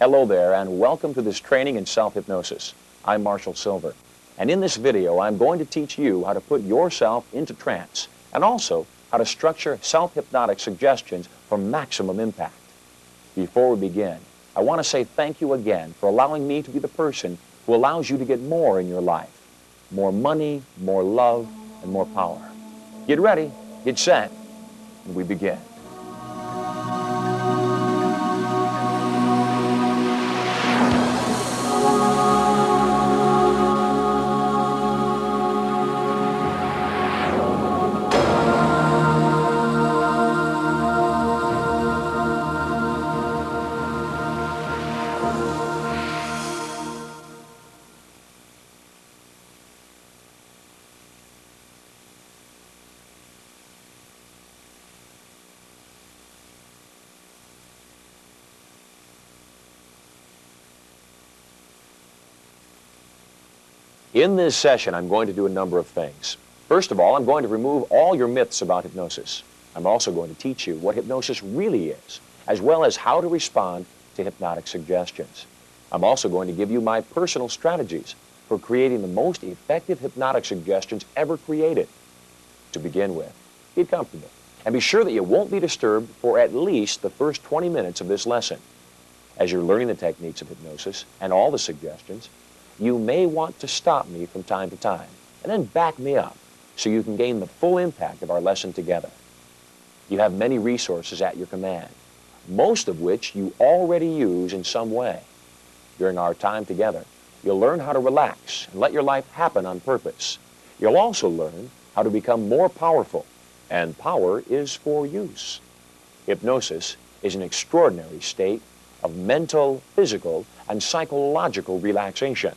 Hello there, and welcome to this training in self-hypnosis. I'm Marshall Sylver, and in this video I'm going to teach you how to put yourself into trance and also how to structure self-hypnotic suggestions for maximum impact. Before we begin, I want to say thank you again for allowing me to be the person who allows you to get more in your life. More money, more love, and more power. Get ready, get set, and we begin. In this session, I'm going to do a number of things. First of all, I'm going to remove all your myths about hypnosis. I'm also going to teach you what hypnosis really is, as well as how to respond to hypnotic suggestions. I'm also going to give you my personal strategies for creating the most effective hypnotic suggestions ever created. To begin with, get comfortable and be sure that you won't be disturbed for at least the first 20 minutes of this lesson. As you're learning the techniques of hypnosis and all the suggestions, you may want to stop me from time to time and then back me up so you can gain the full impact of our lesson together. You have many resources at your command, most of which you already use in some way. During our time together, you'll learn how to relax and let your life happen on purpose. You'll also learn how to become more powerful, and power is for use. Hypnosis is an extraordinary state of mental, physical, and psychological relaxation.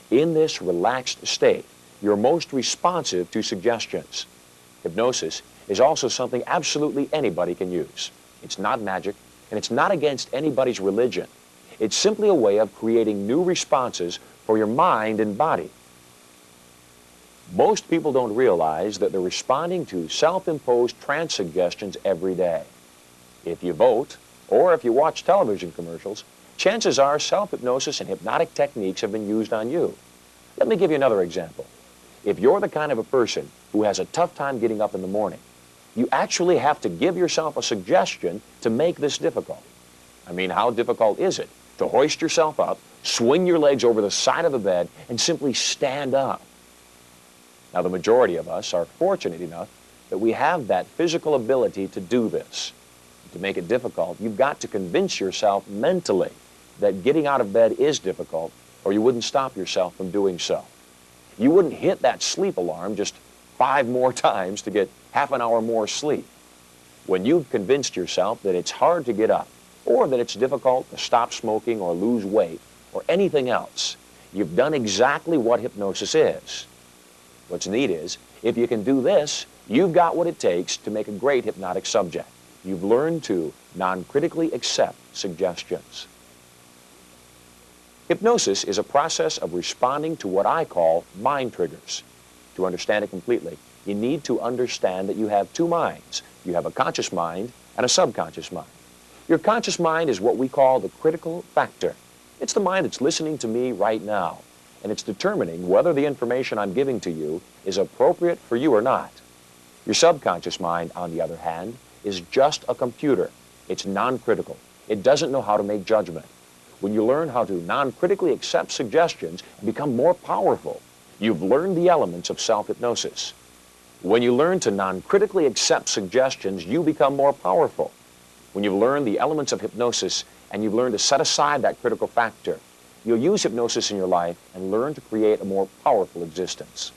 In this relaxed state, you're most responsive to suggestions. Hypnosis is also something absolutely anybody can use. It's not magic, and it's not against anybody's religion. It's simply a way of creating new responses for your mind and body. Most people don't realize that they're responding to self-imposed trance suggestions every day. If you vote, or if you watch television commercials, chances are self-hypnosis and hypnotic techniques have been used on you. Let me give you another example. If you're the kind of a person who has a tough time getting up in the morning, you actually have to give yourself a suggestion to make this difficult. I mean, how difficult is it to hoist yourself up, swing your legs over the side of the bed, and simply stand up? Now, the majority of us are fortunate enough that we have that physical ability to do this. To make it difficult, you've got to convince yourself mentally that getting out of bed is difficult, or you wouldn't stop yourself from doing so. You wouldn't hit that sleep alarm just 5 more times to get half an hour more sleep. When you've convinced yourself that it's hard to get up, or that it's difficult to stop smoking or lose weight, or anything else, you've done exactly what hypnosis is. What's neat is, if you can do this, you've got what it takes to make a great hypnotic subject. You've learned to non-critically accept suggestions. Hypnosis is a process of responding to what I call mind triggers. To understand it completely, you need to understand that you have 2 minds. You have a conscious mind and a subconscious mind. Your conscious mind is what we call the critical factor. It's the mind that's listening to me right now, and it's determining whether the information I'm giving to you is appropriate for you or not. Your subconscious mind, on the other hand, is just a computer. It's non-critical. It doesn't know how to make judgment. When you learn how to non-critically accept suggestions and become more powerful, you've learned the elements of self-hypnosis. When you learn to non-critically accept suggestions, you become more powerful. When you've learned the elements of hypnosis and you've learned to set aside that critical factor, you'll use hypnosis in your life and learn to create a more powerful existence.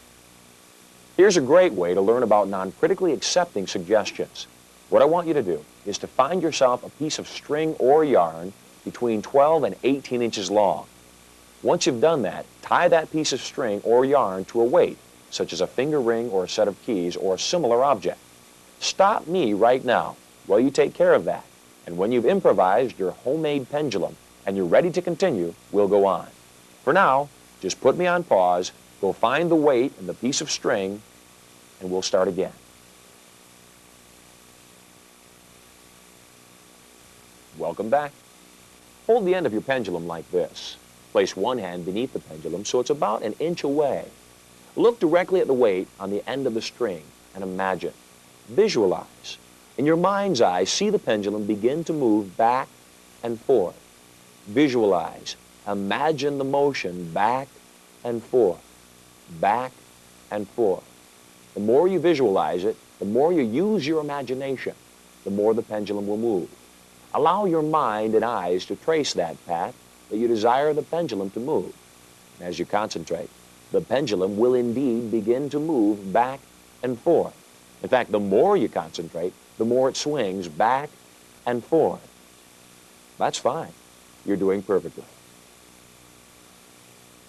Here's a great way to learn about non-critically accepting suggestions. What I want you to do is to find yourself a piece of string or yarn between 12 and 18 inches long. Once you've done that, tie that piece of string or yarn to a weight, such as a finger ring or a set of keys or a similar object. Stop me right now while you take care of that. And when you've improvised your homemade pendulum and you're ready to continue, we'll go on. For now, just put me on pause, go find the weight and the piece of string, and we'll start again. Welcome back. Hold the end of your pendulum like this. Place one hand beneath the pendulum so it's about an inch away. Look directly at the weight on the end of the string and imagine. Visualize. In your mind's eye, see the pendulum begin to move back and forth. Visualize. Imagine the motion back and forth, back and forth. The more you visualize it, the more you use your imagination, the more the pendulum will move. Allow your mind and eyes to trace that path that you desire the pendulum to move. And as you concentrate, the pendulum will indeed begin to move back and forth. In fact, the more you concentrate, the more it swings back and forth. That's fine. You're doing perfectly.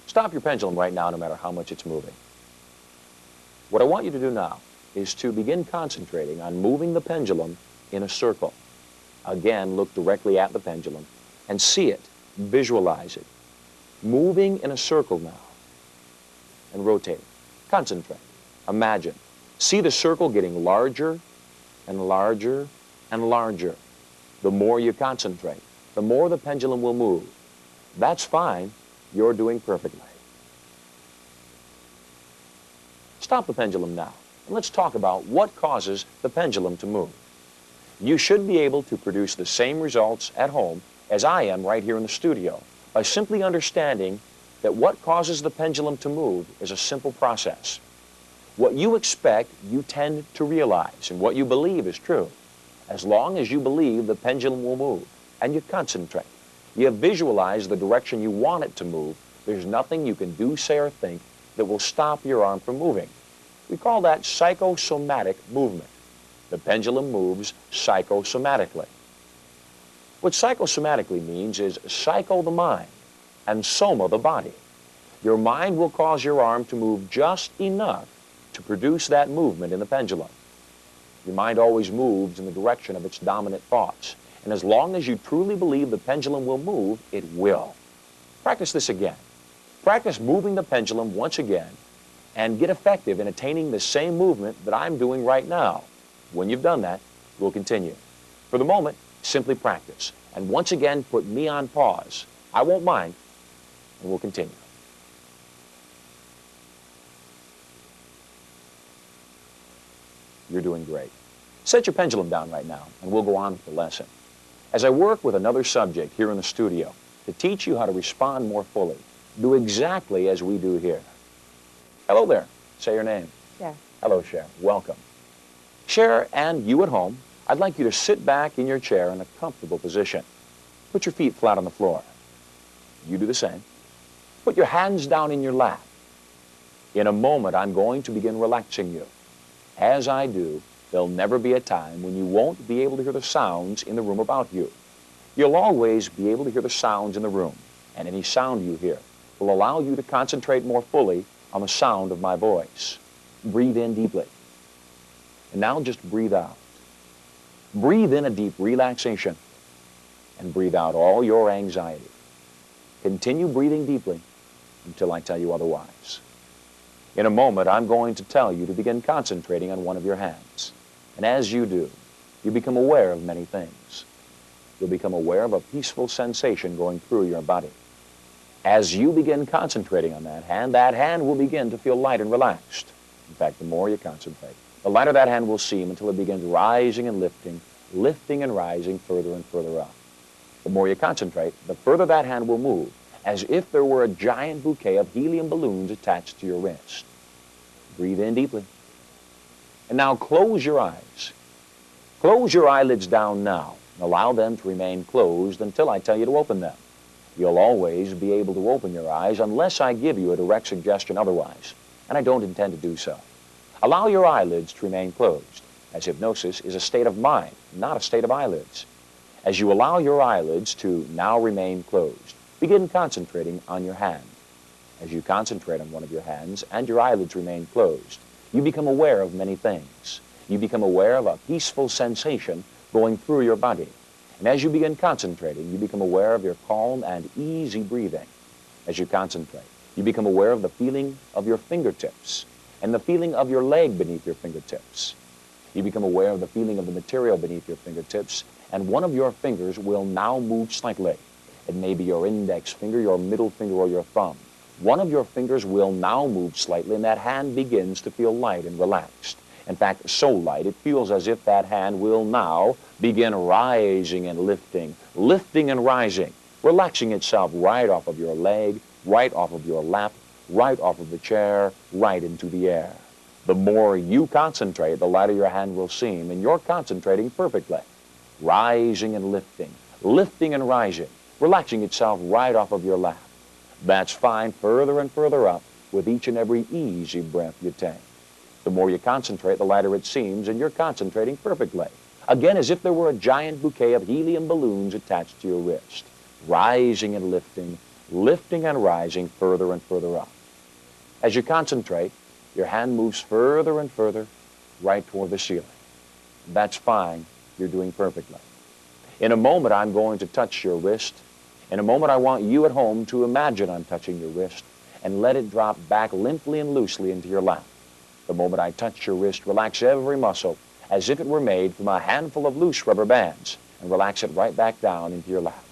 Stop your pendulum right now, no matter how much it's moving. What I want you to do now is to begin concentrating on moving the pendulum in a circle. Again, look directly at the pendulum and see it, visualize it. Moving in a circle now and rotating. Concentrate. Imagine. See the circle getting larger and larger and larger. The more you concentrate, the more the pendulum will move. That's fine. You're doing perfectly. Stop the pendulum now, and let's talk about what causes the pendulum to move. You should be able to produce the same results at home as I am right here in the studio by simply understanding that what causes the pendulum to move is a simple process. What you expect, you tend to realize, and what you believe is true. As long as you believe the pendulum will move, and you concentrate, you have visualized the direction you want it to move, there's nothing you can do, say, or think that will stop your arm from moving. We call that psychosomatic movement. The pendulum moves psychosomatically. What psychosomatically means is psycho the mind and soma the body. Your mind will cause your arm to move just enough to produce that movement in the pendulum. Your mind always moves in the direction of its dominant thoughts. And as long as you truly believe the pendulum will move, it will. Practice this again. Practice moving the pendulum once again and get effective in attaining the same movement that I'm doing right now. When you've done that, we'll continue. For the moment, simply practice. And once again, put me on pause. I won't mind, and we'll continue. You're doing great. Set your pendulum down right now, and we'll go on with the lesson. As I work with another subject here in the studio to teach you how to respond more fully, do exactly as we do here. Hello there. Say your name. Cher. Hello, Cher. Welcome. Cher, and you at home, I'd like you to sit back in your chair in a comfortable position. Put your feet flat on the floor. You do the same. Put your hands down in your lap. In a moment, I'm going to begin relaxing you. As I do, there'll never be a time when you won't be able to hear the sounds in the room about you. You'll always be able to hear the sounds in the room, and any sound you hear will allow you to concentrate more fully on the sound of my voice. Breathe in deeply. And now just breathe out. Breathe in a deep relaxation and breathe out all your anxiety. Continue breathing deeply until I tell you otherwise. In a moment, I'm going to tell you to begin concentrating on one of your hands. And as you do, you become aware of many things. You'll become aware of a peaceful sensation going through your body. As you begin concentrating on that hand will begin to feel light and relaxed. In fact, the more you concentrate, the lighter that hand will seem until it begins rising and lifting and rising further and further up. The more you concentrate, the further that hand will move, as if there were a giant bouquet of helium balloons attached to your wrist. Breathe in deeply. And now close your eyes. Close your eyelids down now and allow them to remain closed until I tell you to open them. You'll always be able to open your eyes unless I give you a direct suggestion otherwise, and I don't intend to do so. Allow your eyelids to remain closed, as hypnosis is a state of mind, not a state of eyelids. As you allow your eyelids to now remain closed, begin concentrating on your hand. As you concentrate on one of your hands and your eyelids remain closed, you become aware of many things. You become aware of a peaceful sensation going through your body. And as you begin concentrating, you become aware of your calm and easy breathing. As you concentrate, you become aware of the feeling of your fingertips and the feeling of your leg beneath your fingertips. You become aware of the feeling of the material beneath your fingertips, and one of your fingers will now move slightly. It may be your index finger, your middle finger, or your thumb. One of your fingers will now move slightly, and that hand begins to feel light and relaxed. In fact, so light, it feels as if that hand will now begin rising and lifting and rising, relaxing itself right off of your leg, right off of your lap, right off of the chair, right into the air. The more you concentrate, the lighter your hand will seem, and you're concentrating perfectly. Rising and lifting and rising, relaxing itself right off of your lap. That's fine, further and further up with each and every easy breath you take. The more you concentrate, the lighter it seems, and you're concentrating perfectly. Again, as if there were a giant bouquet of helium balloons attached to your wrist. Rising and lifting and rising further and further up. As you concentrate, your hand moves further and further right toward the ceiling. That's fine. You're doing perfectly. In a moment, I'm going to touch your wrist. In a moment, I want you at home to imagine I'm touching your wrist and let it drop back limply and loosely into your lap. The moment I touch your wrist, relax every muscle as if it were made from a handful of loose rubber bands and relax it right back down into your lap.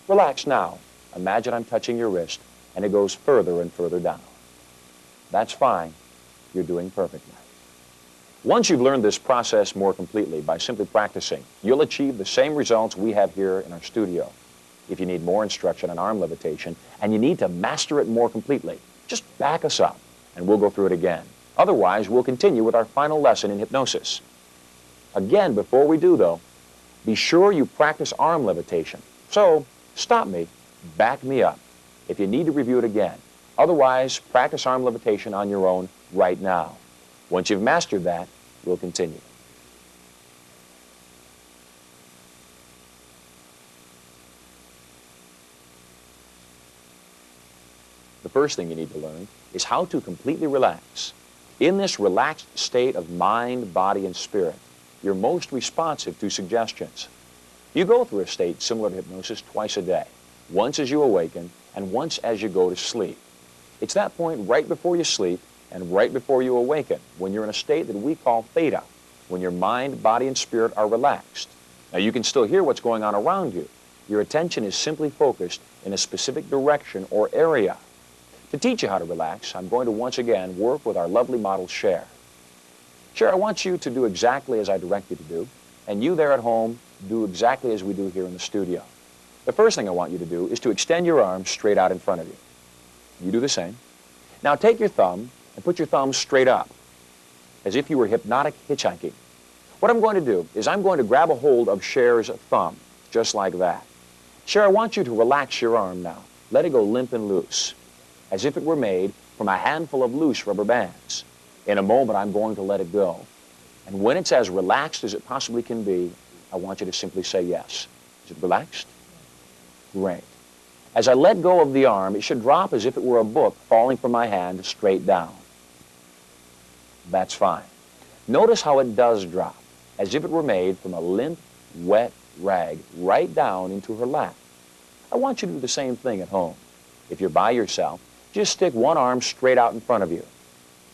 Relax now. Imagine I'm touching your wrist and it goes further and further down. That's fine. You're doing perfectly. Once you've learned this process more completely by simply practicing, you'll achieve the same results we have here in our studio. If you need more instruction on arm levitation and you need to master it more completely, just back us up and we'll go through it again. Otherwise, we'll continue with our final lesson in hypnosis. Again, before we do though, be sure you practice arm levitation. So, stop me, back me up if you need to review it again. Otherwise, practice arm levitation on your own right now. Once you've mastered that, we'll continue. The first thing you need to learn is how to completely relax. In this relaxed state of mind, body, and spirit, you're most responsive to suggestions. You go through a state similar to hypnosis twice a day, once as you awaken and once as you go to sleep. It's that point right before you sleep and right before you awaken, when you're in a state that we call theta, when your mind, body, and spirit are relaxed. Now, you can still hear what's going on around you. Your attention is simply focused in a specific direction or area. To teach you how to relax, I'm going to once again work with our lovely model, Cher. Cher, I want you to do exactly as I direct you to do, and you there at home do exactly as we do here in the studio. The first thing I want you to do is to extend your arms straight out in front of you. You do the same. Now take your thumb and put your thumb straight up, as if you were hypnotic hitchhiking. What I'm going to do is I'm going to grab a hold of Cher's thumb, just like that. Cher, I want you to relax your arm now. Let it go limp and loose, as if it were made from a handful of loose rubber bands. In a moment, I'm going to let it go. And when it's as relaxed as it possibly can be, I want you to simply say yes. Is it relaxed? Great. As I let go of the arm, it should drop as if it were a book falling from my hand straight down. That's fine. Notice how it does drop, as if it were made from a limp, wet rag right down into her lap. I want you to do the same thing at home. If you're by yourself, just stick one arm straight out in front of you.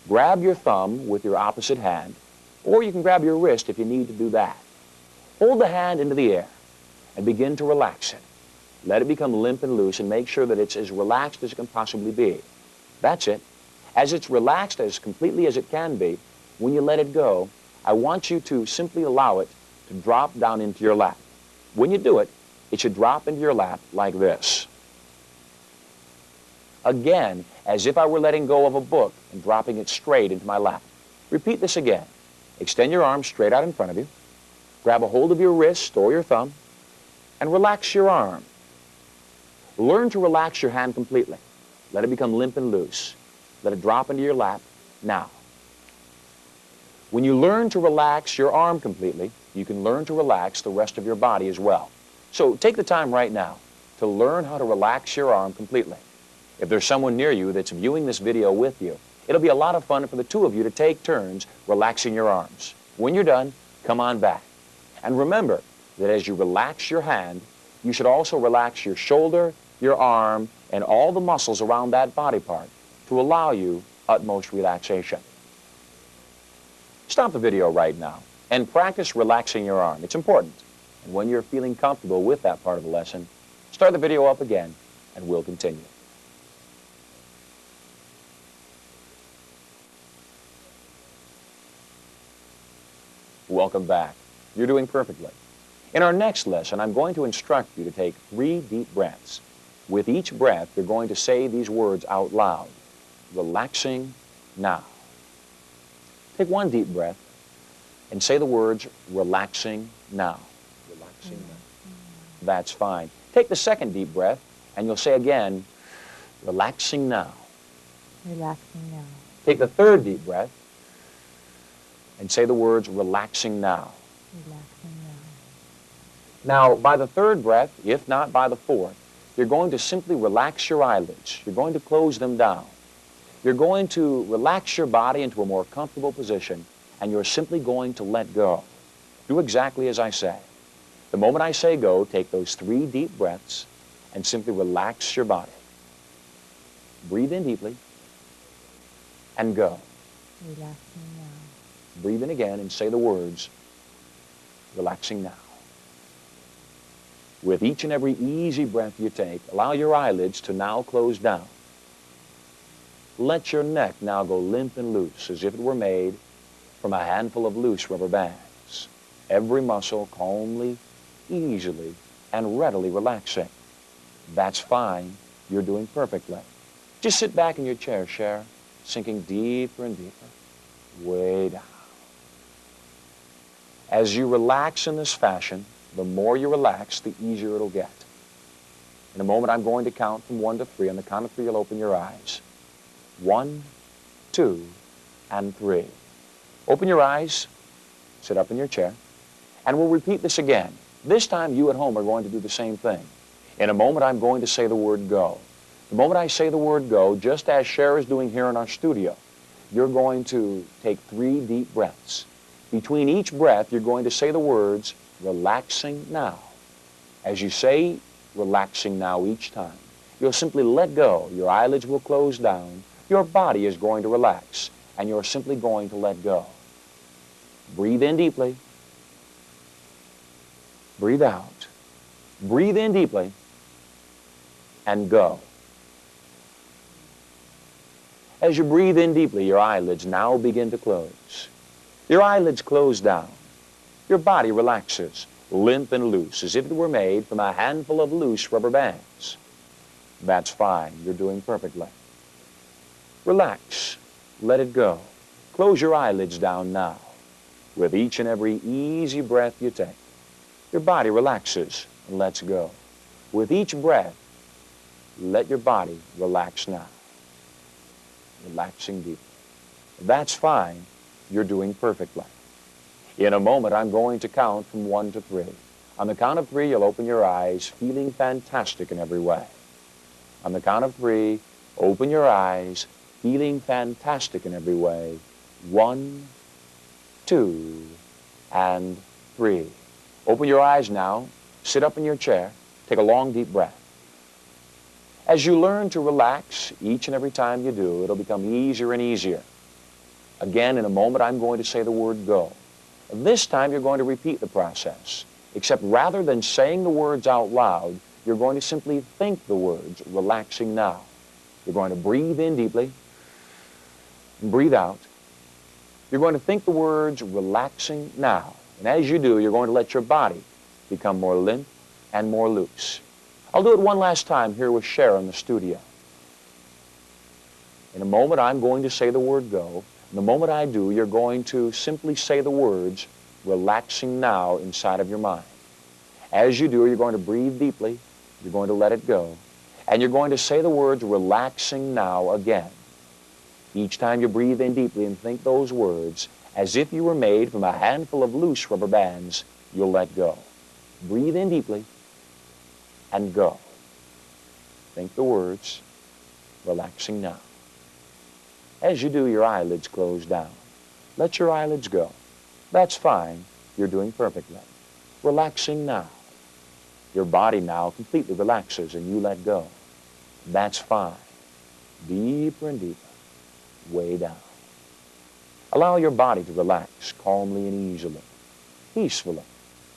Grab your thumb with your opposite hand, or you can grab your wrist if you need to do that. Hold the hand into the air and begin to relax it. Let it become limp and loose and make sure that it's as relaxed as it can possibly be. That's it. As it's relaxed as completely as it can be, when you let it go, I want you to simply allow it to drop down into your lap. When you do it, it should drop into your lap like this. Again, as if I were letting go of a book and dropping it straight into my lap. Repeat this again. Extend your arm straight out in front of you. Grab a hold of your wrist or your thumb and relax your arm. Learn to relax your hand completely. Let it become limp and loose. Let it drop into your lap now. When you learn to relax your arm completely, you can learn to relax the rest of your body as well. So take the time right now to learn how to relax your arm completely. If there's someone near you that's viewing this video with you, it'll be a lot of fun for the two of you to take turns relaxing your arms. When you're done, come on back. And remember that as you relax your hand, you should also relax your shoulder, your arm, and all the muscles around that body part to allow you utmost relaxation. Stop the video right now and practice relaxing your arm. It's important. And when you're feeling comfortable with that part of the lesson, Start the video up again, and we'll continue. Welcome back. You're doing perfectly. In our next lesson, I'm going to instruct you to take 3 deep breaths. With each breath, you're going to say these words out loud. Relaxing now. Take 1 deep breath and say the words relaxing now. Relaxing now. That's fine. Take the 2nd deep breath and you'll say again, relaxing now. Relaxing now. Take the 3rd deep breath and say the words relaxing now. Relaxing now. Now, by the 3rd breath, if not by the 4th, you're going to simply relax your eyelids. You're going to close them down. You're going to relax your body into a more comfortable position, and you're simply going to let go. Do exactly as I say. The moment I say go, take those 3 deep breaths and simply relax your body. Breathe in deeply and go. Relaxing now. Breathe in again and say the words, relaxing now. With each and every easy breath you take, allow your eyelids to now close down. Let your neck now go limp and loose as if it were made from a handful of loose rubber bands. Every muscle calmly, easily, and readily relaxing. That's fine. You're doing perfectly. Just sit back in your chair, Cher, sinking deeper and deeper, way down. As you relax in this fashion, the more you relax, the easier it'll get. In a moment, I'm going to count from 1 to 3. On the count of 3, you'll open your eyes. 1, 2, and 3. Open your eyes, sit up in your chair, and we'll repeat this again. This time, you at home are going to do the same thing. In a moment, I'm going to say the word go. The moment I say the word go, just as Cher is doing here in our studio, you're going to take 3 deep breaths. Between each breath, you're going to say the words, relaxing now. As you say relaxing now each time, you'll simply let go. Your eyelids will close down. Your body is going to relax, and you're simply going to let go. Breathe in deeply. Breathe out. Breathe in deeply, and go. As you breathe in deeply, your eyelids now begin to close. Your eyelids close down. Your body relaxes, limp and loose, as if it were made from a handful of loose rubber bands. That's fine. You're doing perfectly. Relax. Let it go. Close your eyelids down now. With each and every easy breath you take, your body relaxes and lets go. With each breath, let your body relax now. Relaxing deeply. That's fine. You're doing perfectly. In a moment, I'm going to count from 1 to 3. On the count of 3, you'll open your eyes, feeling fantastic in every way. On the count of 3, open your eyes, feeling fantastic in every way. 1, 2, and 3. Open your eyes now. Sit up in your chair. Take a long, deep breath. As you learn to relax each and every time you do, it'll become easier and easier. Again, in a moment, I'm going to say the word go. This time, you're going to repeat the process, except rather than saying the words out loud, you're going to simply think the words, relaxing now. You're going to breathe in deeply and breathe out. You're going to think the words, relaxing now. And as you do, you're going to let your body become more limp and more loose. I'll do it one last time here with Cher in the studio. In a moment, I'm going to say the word go. And the moment I do, you're going to simply say the words, relaxing now, inside of your mind. As you do, you're going to breathe deeply. You're going to let it go. And you're going to say the words, relaxing now, again. Each time you breathe in deeply and think those words, as if you were made from a handful of loose rubber bands, you'll let go. Breathe in deeply and go. Think the words, relaxing now. As you do, your eyelids close down. Let your eyelids go. That's fine. You're doing perfectly. Relaxing now. Your body now completely relaxes and you let go. That's fine. Deeper and deeper. Way down. Allow your body to relax calmly and easily, peacefully.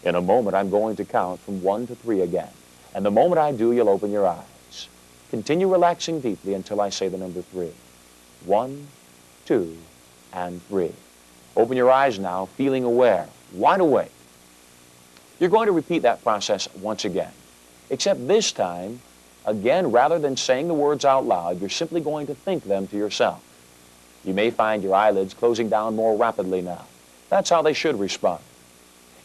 In a moment, I'm going to count from 1 to 3 again. And the moment I do, you'll open your eyes. Continue relaxing deeply until I say the number 3. 1, 2, and 3. Open your eyes now, feeling aware, wide awake. You're going to repeat that process once again, except this time, again, rather than saying the words out loud, you're simply going to think them to yourself. You may find your eyelids closing down more rapidly now. That's how they should respond.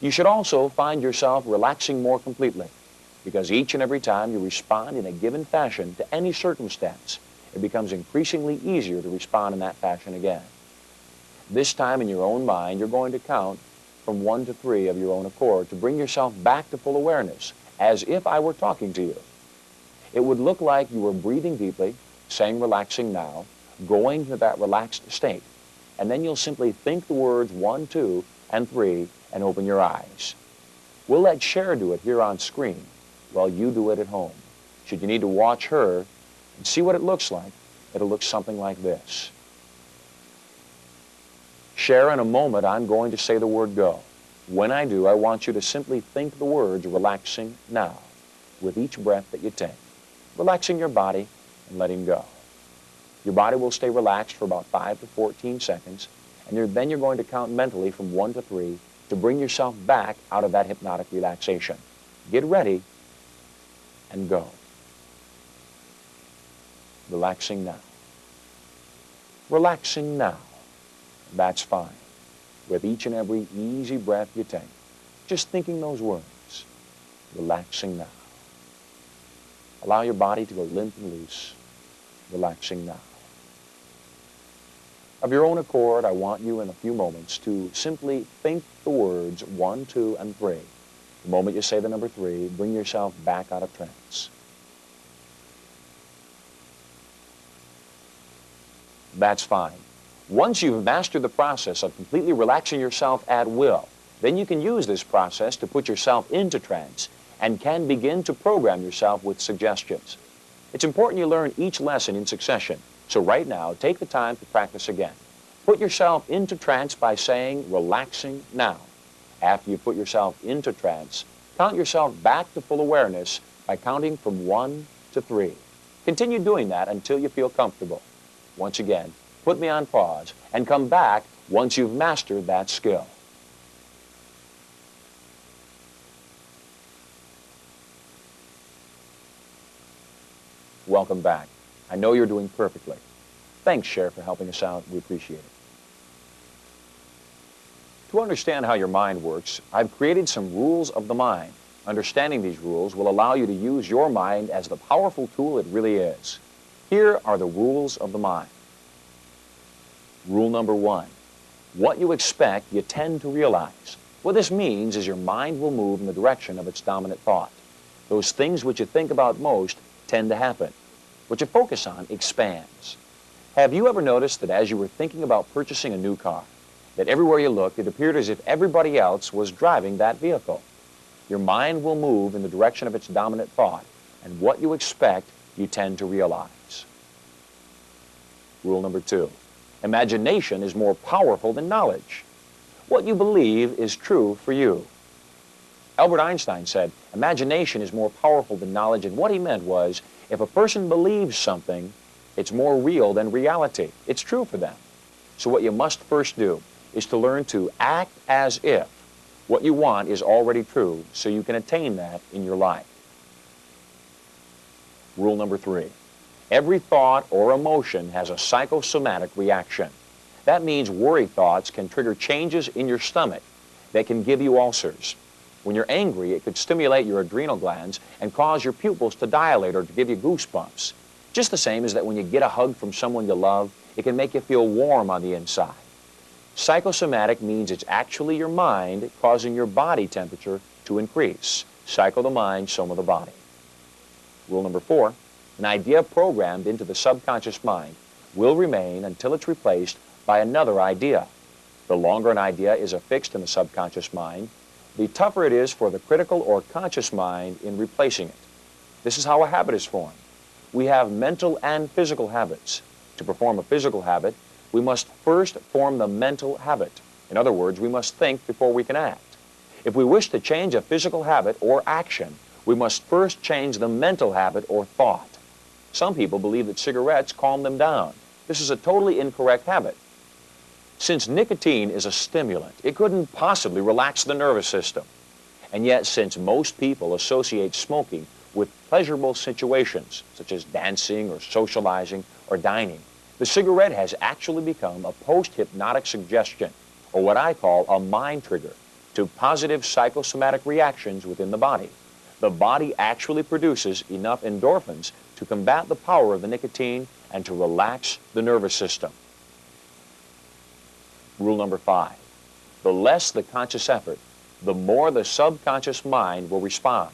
You should also find yourself relaxing more completely, because each and every time you respond in a given fashion to any circumstance, it becomes increasingly easier to respond in that fashion again. This time in your own mind, you're going to count from 1 to 3 of your own accord to bring yourself back to full awareness, as if I were talking to you. It would look like you were breathing deeply, saying relaxing now, going to that relaxed state, and then you'll simply think the words 1, 2, and 3 and open your eyes. We'll let Cher do it here on screen while you do it at home. Should you need to watch her and see what it looks like, it'll look something like this. Cher, in a moment, I'm going to say the word go. When I do, I want you to simply think the words relaxing now with each breath that you take, relaxing your body and letting go. Your body will stay relaxed for about 5 to 14 seconds, and then you're going to count mentally from 1 to 3 to bring yourself back out of that hypnotic relaxation. Get ready and go. Relaxing now. Relaxing now. That's fine. With each and every easy breath you take, just thinking those words. Relaxing now. Allow your body to go limp and loose. Relaxing now. Of your own accord, I want you in a few moments to simply think the words 1, 2, and 3. The moment you say the number 3, bring yourself back out of trance. That's fine. Once you've mastered the process of completely relaxing yourself at will, then you can use this process to put yourself into trance and can begin to program yourself with suggestions. It's important you learn each lesson in succession. So right now, take the time to practice again. Put yourself into trance by saying, relaxing now. After you put yourself into trance, count yourself back to full awareness by counting from 1 to 3. Continue doing that until you feel comfortable. Once again, put me on pause and come back once you've mastered that skill. Welcome back. I know you're doing perfectly. Thanks, Cher, for helping us out. We appreciate it. To understand how your mind works, I've created some rules of the mind. Understanding these rules will allow you to use your mind as the powerful tool it really is. Here are the rules of the mind. Rule number 1. What you expect, you tend to realize. What this means is your mind will move in the direction of its dominant thought. Those things which you think about most tend to happen. What you focus on expands. Have you ever noticed that as you were thinking about purchasing a new car, that everywhere you looked, it appeared as if everybody else was driving that vehicle? Your mind will move in the direction of its dominant thought, and what you expect, you tend to realize. Rule number 2. Imagination is more powerful than knowledge. What you believe is true for you. Albert Einstein said, imagination is more powerful than knowledge, and what he meant was, if a person believes something, it's more real than reality. It's true for them. So what you must first do is to learn to act as if what you want is already true, so you can attain that in your life. Rule number 3. Every thought or emotion has a psychosomatic reaction. That means worry thoughts can trigger changes in your stomach that can give you ulcers. When you're angry, it could stimulate your adrenal glands and cause your pupils to dilate or to give you goosebumps. Just the same as that when you get a hug from someone you love, it can make you feel warm on the inside. Psychosomatic means it's actually your mind causing your body temperature to increase. Psycho the mind, soma the body. Rule number 4, an idea programmed into the subconscious mind will remain until it's replaced by another idea. The longer an idea is affixed in the subconscious mind, the tougher it is for the critical or conscious mind in replacing it. This is how a habit is formed. We have mental and physical habits. To perform a physical habit, we must first form the mental habit. In other words, we must think before we can act. If we wish to change a physical habit or action, We must first change the mental habit or thought. Some people believe that cigarettes calm them down. This is a totally incorrect habit. Since nicotine is a stimulant, it couldn't possibly relax the nervous system. And yet, since most people associate smoking with pleasurable situations, such as dancing or socializing or dining, the cigarette has actually become a post-hypnotic suggestion, or what I call a mind trigger, to positive psychosomatic reactions within the body. The body actually produces enough endorphins to combat the power of the nicotine and to relax the nervous system. Rule number 5, the less the conscious effort, the more the subconscious mind will respond.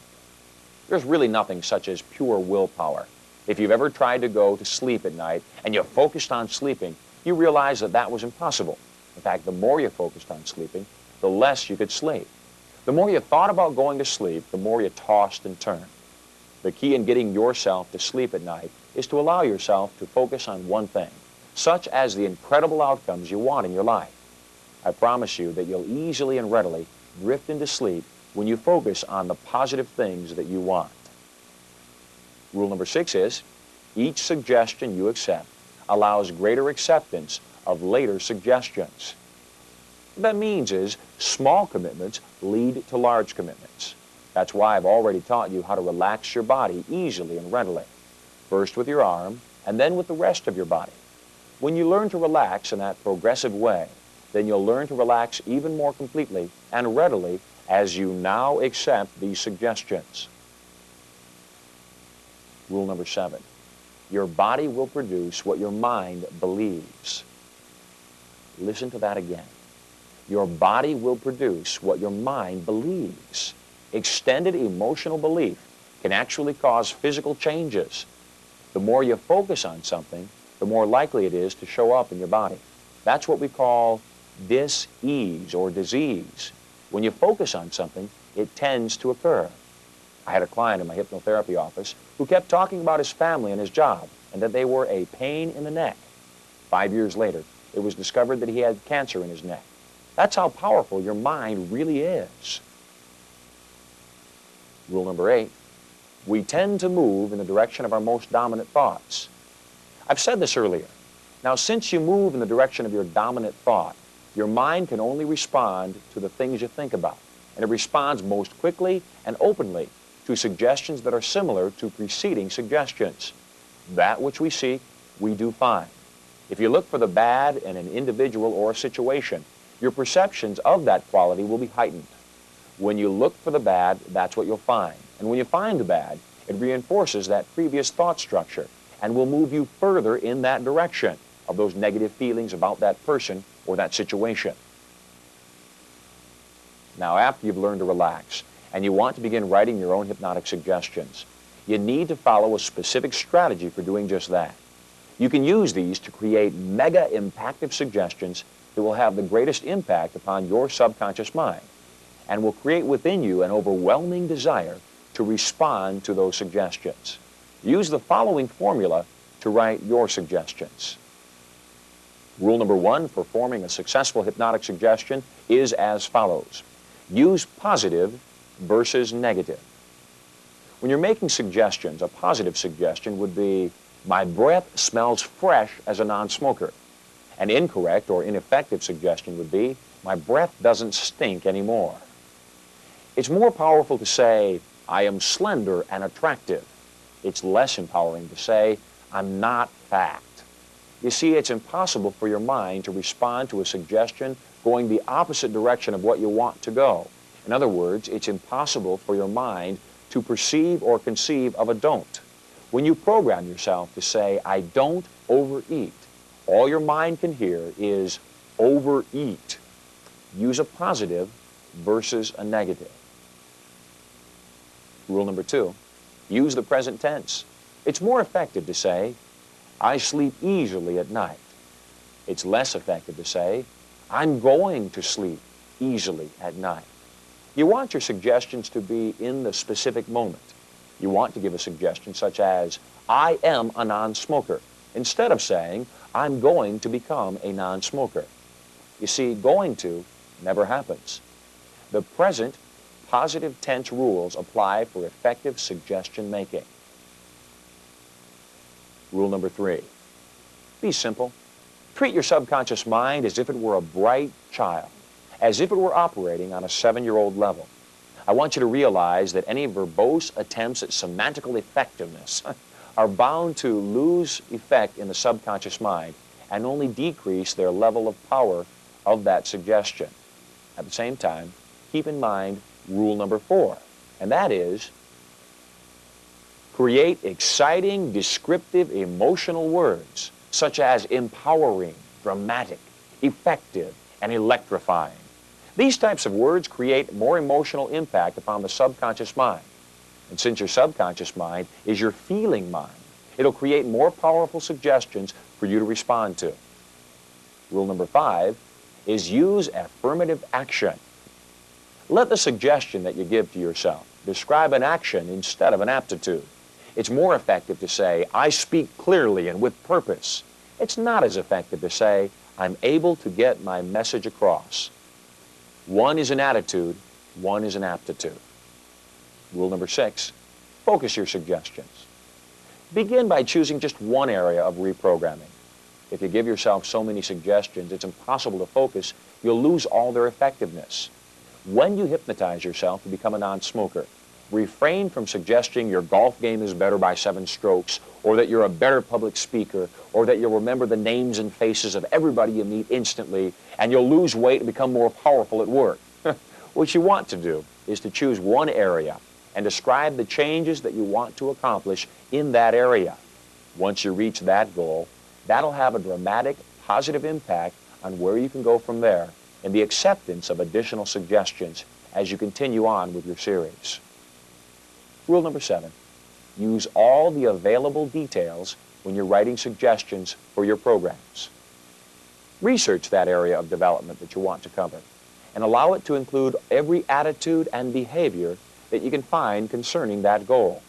There's really nothing such as pure willpower. If you've ever tried to go to sleep at night and you focused on sleeping, you realize that that was impossible. In fact, the more you focused on sleeping, the less you could sleep. The more you thought about going to sleep, the more you tossed and turned. The key in getting yourself to sleep at night is to allow yourself to focus on one thing, such as the incredible outcomes you want in your life. I promise you that you'll easily and readily drift into sleep when you focus on the positive things that you want. Rule number 6 is, each suggestion you accept allows greater acceptance of later suggestions. What that means is, small commitments lead to large commitments. That's why I've already taught you how to relax your body easily and readily. First with your arm, and then with the rest of your body. When you learn to relax in that progressive way, then you'll learn to relax even more completely and readily as you now accept these suggestions. Rule number 7, your body will produce what your mind believes. Listen to that again. Your body will produce what your mind believes. Extended emotional belief can actually cause physical changes. The more you focus on something, the more likely it is to show up in your body. That's what we call dis-ease or disease. When you focus on something, it tends to occur. I had a client in my hypnotherapy office who kept talking about his family and his job and that they were a pain in the neck. 5 years later, it was discovered that he had cancer in his neck. That's how powerful your mind really is. Rule number 8, we tend to move in the direction of our most dominant thoughts. I've said this earlier. Now, since you move in the direction of your dominant thought, your mind can only respond to the things you think about, and it responds most quickly and openly to suggestions that are similar to preceding suggestions. That which we seek, we do find. If you look for the bad in an individual or a situation, your perceptions of that quality will be heightened. When you look for the bad, that's what you'll find. And when you find the bad, it reinforces that previous thought structure and will move you further in that direction of those negative feelings about that person or that situation. Now, after you've learned to relax and you want to begin writing your own hypnotic suggestions, you need to follow a specific strategy for doing just that. You can use these to create mega impactful suggestions that will have the greatest impact upon your subconscious mind and will create within you an overwhelming desire to respond to those suggestions. Use the following formula to write your suggestions. Rule number 1 for forming a successful hypnotic suggestion is as follows. Use positive versus negative. When you're making suggestions, a positive suggestion would be, my breath smells fresh as a non-smoker. An incorrect or ineffective suggestion would be, my breath doesn't stink anymore. It's more powerful to say, I am slender and attractive. It's less empowering to say, I'm not fat. You see, it's impossible for your mind to respond to a suggestion going the opposite direction of what you want to go. In other words, it's impossible for your mind to perceive or conceive of a don't. When you program yourself to say, I don't overeat, all your mind can hear is overeat. Use a positive versus a negative. Rule number 2, use the present tense. It's more effective to say, I sleep easily at night. It's less effective to say, I'm going to sleep easily at night. You want your suggestions to be in the specific moment. You want to give a suggestion such as, I am a non-smoker, instead of saying, I'm going to become a non-smoker. You see, going to never happens. The present positive tense rules apply for effective suggestion making. Rule number 3, be simple. Treat your subconscious mind as if it were a bright child, as if it were operating on a 7-year-old level. I want you to realize that any verbose attempts at semantical effectiveness are bound to lose effect in the subconscious mind and only decrease their level of power of that suggestion. At the same time, keep in mind rule number 4, and that is create exciting, descriptive, emotional words such as empowering, dramatic, effective, and electrifying. These types of words create more emotional impact upon the subconscious mind. And since your subconscious mind is your feeling mind, it'll create more powerful suggestions for you to respond to. Rule number 5 is use affirmative action. Let the suggestion that you give to yourself describe an action instead of an aptitude. It's more effective to say, I speak clearly and with purpose. It's not as effective to say, I'm able to get my message across. One is an attitude, one is an aptitude. Rule number 6, focus your suggestions. Begin by choosing just one area of reprogramming. If you give yourself so many suggestions, it's impossible to focus. You'll lose all their effectiveness. When you hypnotize yourself to become a non-smoker, refrain from suggesting your golf game is better by 7 strokes, or that you're a better public speaker, or that you'll remember the names and faces of everybody you meet instantly, and you'll lose weight and become more powerful at work. What you want to do is to choose one area and describe the changes that you want to accomplish in that area. Once you reach that goal, that'll have a dramatic, positive impact on where you can go from there and the acceptance of additional suggestions as you continue on with your series. Rule number 7, use all the available details when you're writing suggestions for your programs. Research that area of development that you want to cover and allow it to include every attitude and behavior that you can find concerning that goal.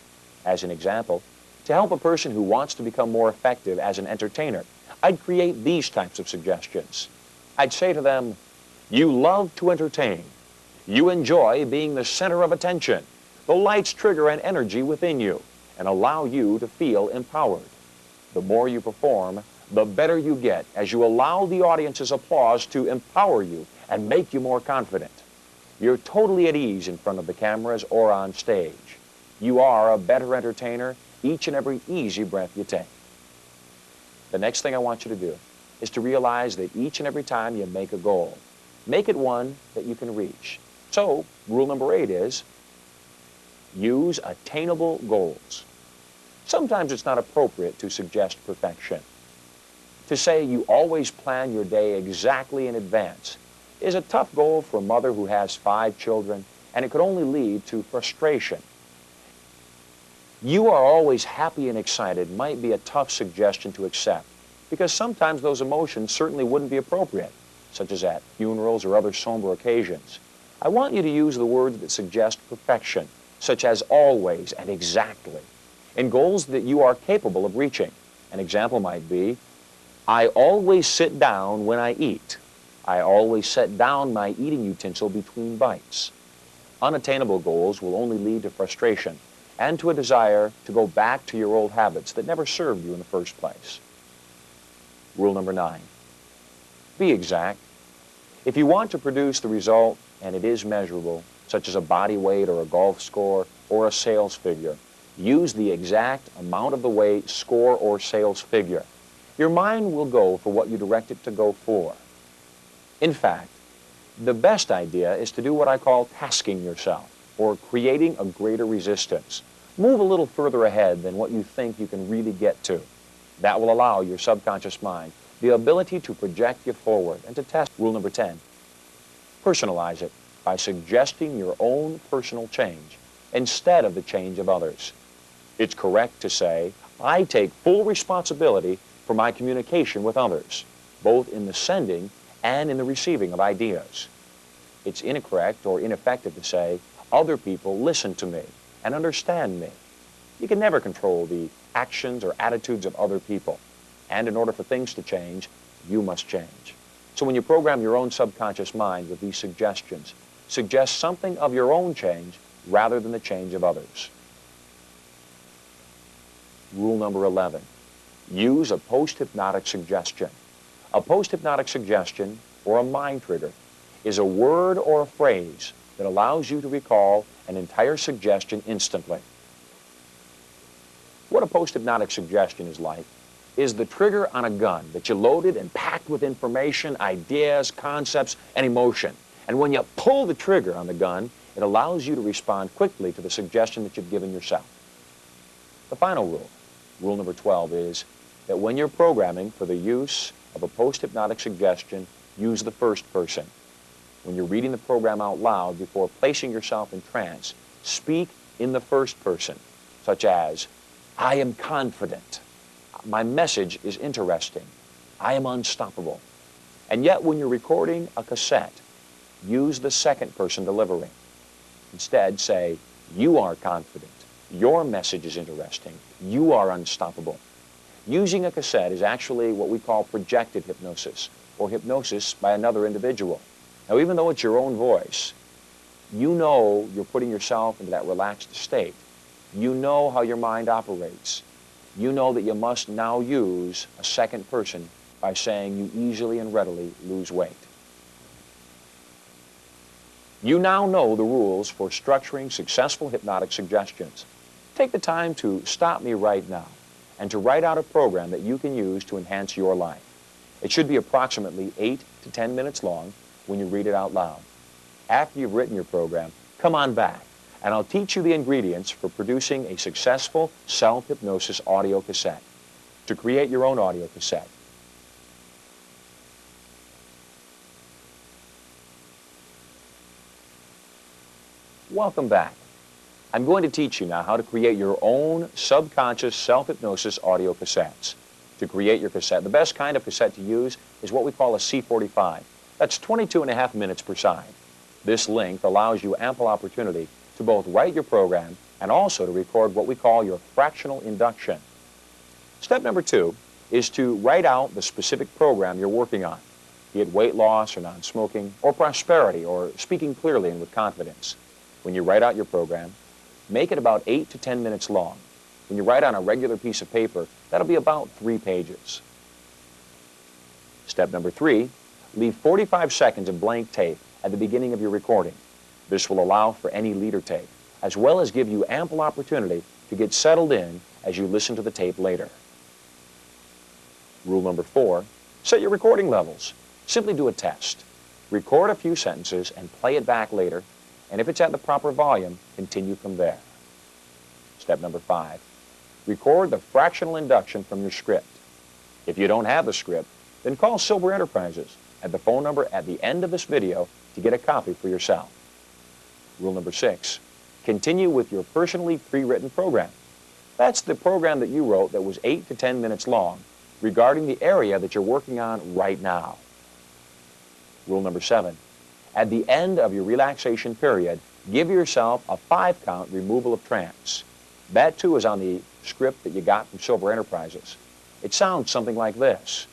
As an example, to help a person who wants to become more effective as an entertainer, I'd create these types of suggestions. I'd say to them, you love to entertain. You enjoy being the center of attention. The lights trigger an energy within you and allow you to feel empowered. The more you perform, the better you get as you allow the audience's applause to empower you and make you more confident. You're totally at ease in front of the cameras or on stage. You are a better entertainer each and every easy breath you take. The next thing I want you to do is to realize that each and every time you make a goal, make it one that you can reach. So, rule number 8 is use attainable goals. Sometimes it's not appropriate to suggest perfection. To say you always plan your day exactly in advance is a tough goal for a mother who has 5 children, and it could only lead to frustration. You are always happy and excited might be a tough suggestion to accept, because sometimes those emotions certainly wouldn't be appropriate, such as at funerals or other somber occasions. I want you to use the words that suggest perfection, such as always and exactly, in goals that you are capable of reaching. An example might be, I always sit down when I eat. I always set down my eating utensil between bites. Unattainable goals will only lead to frustration and to a desire to go back to your old habits that never served you in the first place. Rule number 9, be exact. If you want to produce the result and it is measurable, such as a body weight or a golf score or a sales figure, use the exact amount of the weight, score, or sales figure. Your mind will go for what you direct it to go for. In fact, the best idea is to do what I call tasking yourself, or creating a greater resistance. Move a little further ahead than what you think you can really get to. That will allow your subconscious mind the ability to project you forward and to test. Rule number 10, personalize it by suggesting your own personal change instead of the change of others. It's correct to say, I take full responsibility for my communication with others, both in the sending and in the receiving of ideas. It's incorrect or ineffective to say, other people listen to me and understand me. You can never control the actions or attitudes of other people. And in order for things to change, you must change. So when you program your own subconscious mind with these suggestions, suggest something of your own change rather than the change of others. Rule number 11, use a post-hypnotic suggestion. A post-hypnotic suggestion, or a mind trigger, is a word or a phrase that allows you to recall an entire suggestion instantly. What a post-hypnotic suggestion is like is the trigger on a gun that you loaded and packed with information, ideas, concepts, and emotion. And when you pull the trigger on the gun, it allows you to respond quickly to the suggestion that you've given yourself. The final rule, rule number 12, is that when you're programming for the use of a post-hypnotic suggestion, use the first person. When you're reading the program out loud before placing yourself in trance, speak in the first person, such as, I am confident. My message is interesting. I am unstoppable. And yet when you're recording a cassette, use the second person delivery. Instead, say, you are confident. Your message is interesting. You are unstoppable. Using a cassette is actually what we call projected hypnosis, or hypnosis by another individual. Now, even though it's your own voice, you know you're putting yourself into that relaxed state. You know how your mind operates. You know that you must now use a second person by saying you easily and readily lose weight. You now know the rules for structuring successful hypnotic suggestions. Take the time to stop me right now and to write out a program that you can use to enhance your life. It should be approximately 8 to 10 minutes long when you read it out loud. After you've written your program, come on back and I'll teach you the ingredients for producing a successful self-hypnosis audio cassette. To create your own audio cassette, welcome back. I'm going to teach you now how to create your own subconscious self-hypnosis audio cassettes. To create your cassette, the best kind of cassette to use is what we call a C45. That's 22.5 minutes per side. This length allows you ample opportunity to both write your program and also to record what we call your fractional induction. Step number 2 is to write out the specific program you're working on, be it weight loss or non-smoking, or prosperity, or speaking clearly and with confidence. When you write out your program, make it about 8 to 10 minutes long. When you write on a regular piece of paper, that'll be about 3 pages. Step number 3, leave 45 seconds of blank tape at the beginning of your recording. This will allow for any leader tape, as well as give you ample opportunity to get settled in as you listen to the tape later. Rule number 4, set your recording levels. Simply do a test. Record a few sentences and play it back later, and if it's at the proper volume, continue from there. Step number 5, record the fractional induction from your script. If you don't have the script, then call Sylver Enterprises at the phone number at the end of this video to get a copy for yourself. Rule number 6, continue with your personally pre-written program. That's the program that you wrote that was 8 to 10 minutes long regarding the area that you're working on right now. Rule number 7, at the end of your relaxation period, give yourself a 5-count removal of trance. That too is on the script that you got from Sylver Enterprises. It sounds something like this.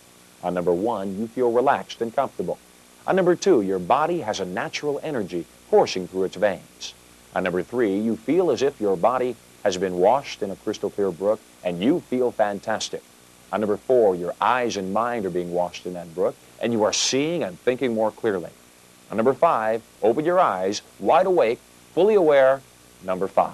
On number 1, you feel relaxed and comfortable. On number 2, your body has a natural energy coursing through its veins. On number 3, you feel as if your body has been washed in a crystal clear brook and you feel fantastic. On number 4, your eyes and mind are being washed in that brook and you are seeing and thinking more clearly. On number 5, open your eyes, wide awake, fully aware. Number 5.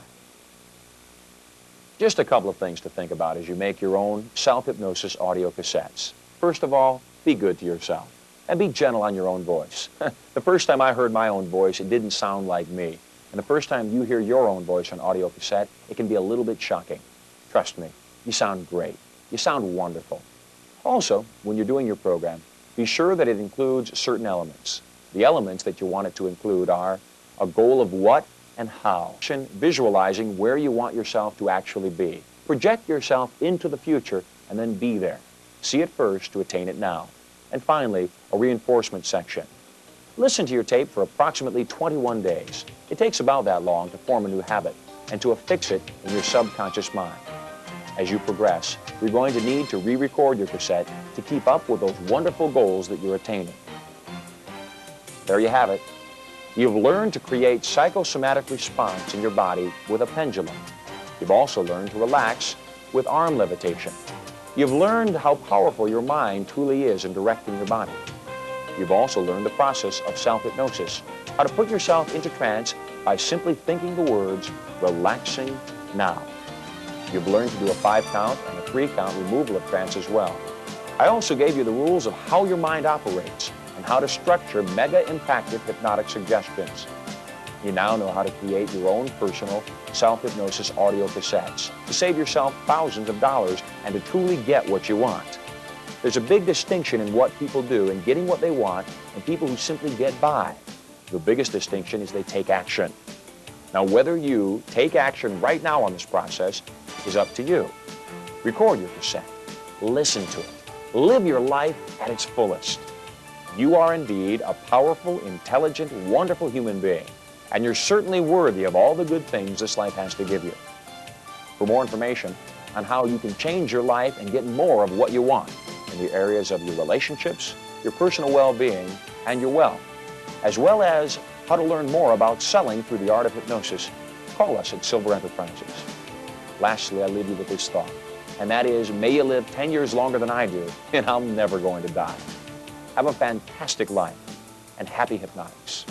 Just a couple of things to think about as you make your own self-hypnosis audio cassettes. First of all, be good to yourself and be gentle on your own voice. The first time I heard my own voice, it didn't sound like me. And the first time you hear your own voice on audio cassette, it can be a little bit shocking. Trust me, you sound great. You sound wonderful. Also, when you're doing your program, be sure that it includes certain elements. The elements that you want it to include are a goal of what and how. Visualizing where you want yourself to actually be. Project yourself into the future and then be there. See it first to attain it now. And finally, a reinforcement section. Listen to your tape for approximately 21 days. It takes about that long to form a new habit and to affix it in your subconscious mind. As you progress, you're going to need to re-record your cassette to keep up with those wonderful goals that you're attaining. There you have it. You've learned to create psychosomatic response in your body with a pendulum. You've also learned to relax with arm levitation. You've learned how powerful your mind truly is in directing your body. You've also learned the process of self-hypnosis, how to put yourself into trance by simply thinking the words, relaxing now. You've learned to do a 5-count and a 3-count removal of trance as well. I also gave you the rules of how your mind operates and how to structure mega-impactful hypnotic suggestions. You now know how to create your own personal self-hypnosis audio cassettes to save yourself thousands of dollars and to truly get what you want. There's a big distinction in what people do in getting what they want and people who simply get by. The biggest distinction is they take action. Now, whether you take action right now on this process is up to you. Record your cassette. Listen to it. Live your life at its fullest. You are indeed a powerful, intelligent, wonderful human being, and you're certainly worthy of all the good things this life has to give you. For more information on how you can change your life and get more of what you want in the areas of your relationships, your personal well-being, and your wealth, as well as how to learn more about selling through the art of hypnosis, call us at Sylver Enterprises. Lastly, I leave you with this thought, and that is, may you live 10 years longer than I do, and I'm never going to die. Have a fantastic life, and happy hypnotics.